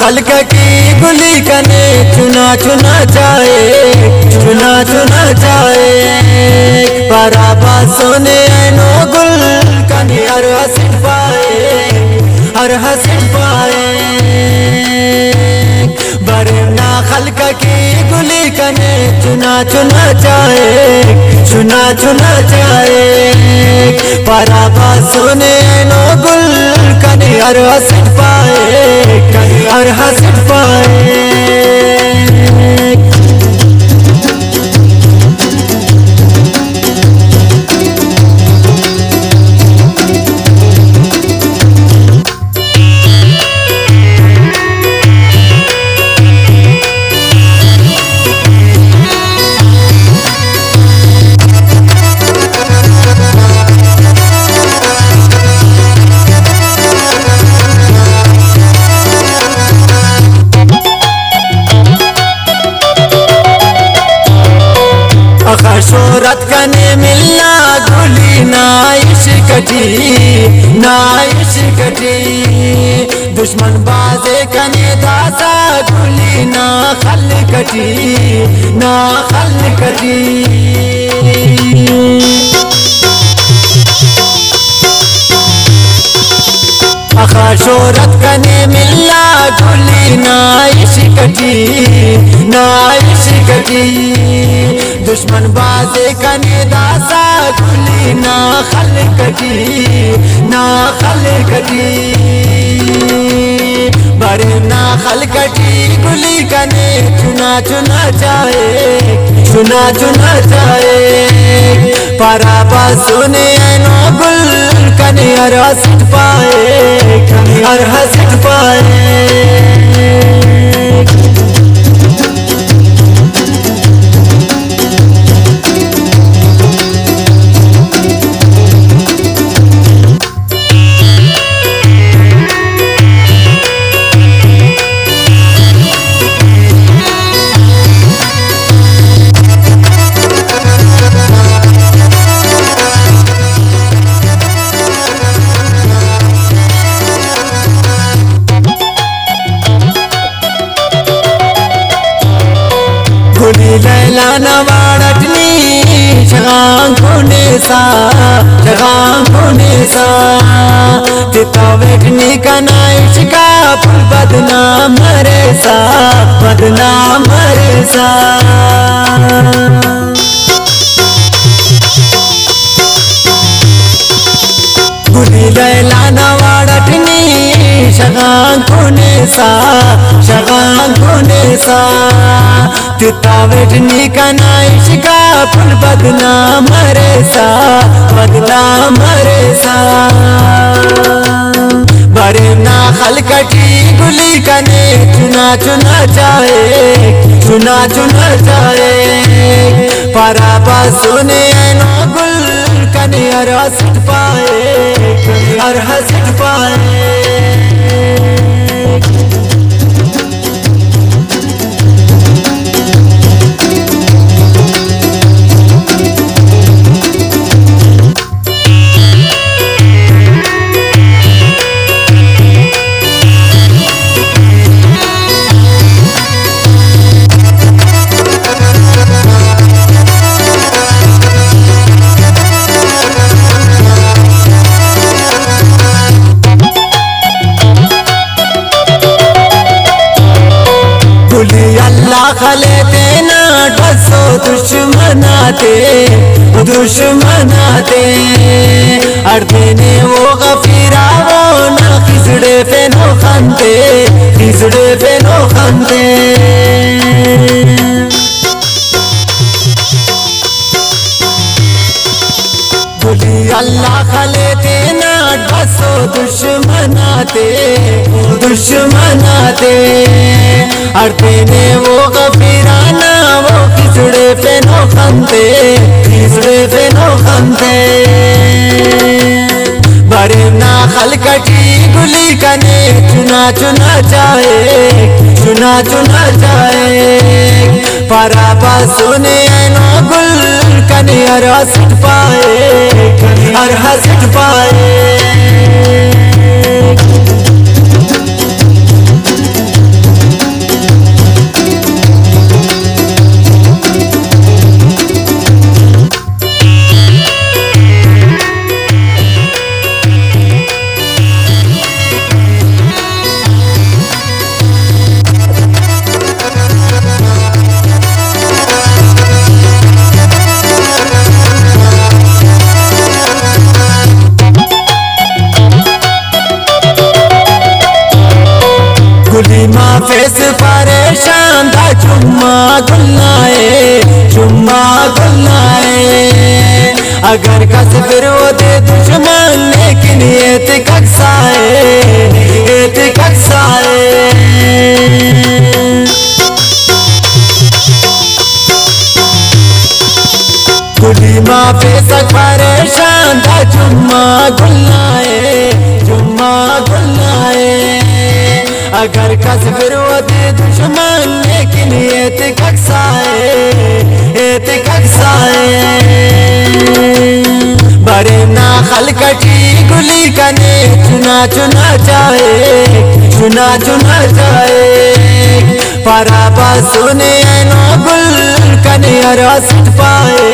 खल्क की गुली कने चुना चुना जाए, चुना चुना जाए। बराबा सोने नो गुल कने हर हसन पाए, हर हसन पाए। बरना खल्क की गुली कने चुना चुना जाए, चुना चुना जाए। बराबा सोने नो गुल कने हर हसन पाए, हर हसन पाए। शोहरत कने मिलना गुली नाइश कटी, नाइश कटी। दुश्मन बाजे कने दासा गुली ना खल कटी, ना खल कटी। अखा शोहरत कने मिलना गुली नाइश कटी, नाइश कटी। दुश्मन बाजे कने दासा गुली ना खल कटी, ना खल कटी। बड़े ना खल कटी गुली कने चुना चुना जाए, चुना चुना जाए। पराबा सुने नो गुल कने हर हसन पाए, हर हसन पाए। गुली लैला नवाड़टनी शगां खुने सा, शगां खुने सा। तिता वेठनी कनाइश का पुल बदनाम मरे सा, बदनाम मरे सा। गुली लैला नवाड़टनी शगां खुने सा, शगां खुने सा। तिता वेठनी कनाइश का पुल बदनाम मरे सा, बदनाम मरे सा। बड़े ना खल कटी गुली कने चुना चुना जाए, चुना चुना जाए। पराबा सुने नो गुल कने हर हसन पाए, हर हसन पाए। अल्लाह खले देना ढसो दुश्मनाते, दुश्मनाते। अर्धे ने वो गफीरा वो ना खिसड़े पे नो खंते, खिसड़े पे नो खंते। गुली अल्लाह खले देना ढसो दुश्मनाते, दुश्मनाते। अर्धे ने वो गफीराना वो खिसड़े पे नो खंते, खिसड़े पे नो खंते। बड़े ना खल कटी गुली कने चुना चुना जाए, चुना चुना जाए। पराबा सुने नो गुल कने हर हसन पाए, हर हसन पाए। अगर कस फिर वो दे दुश्मन लेकिन ये कक्साए गुली माँ पे सक परेशान था जुम्मा गुल्लाए अगर कस फिर वो दे दुश्मन लेकिन ये कक्साए बड़े ना खलकटी गुली कने चुना जाए पराबा सुने नो गुल कने अरहस पाए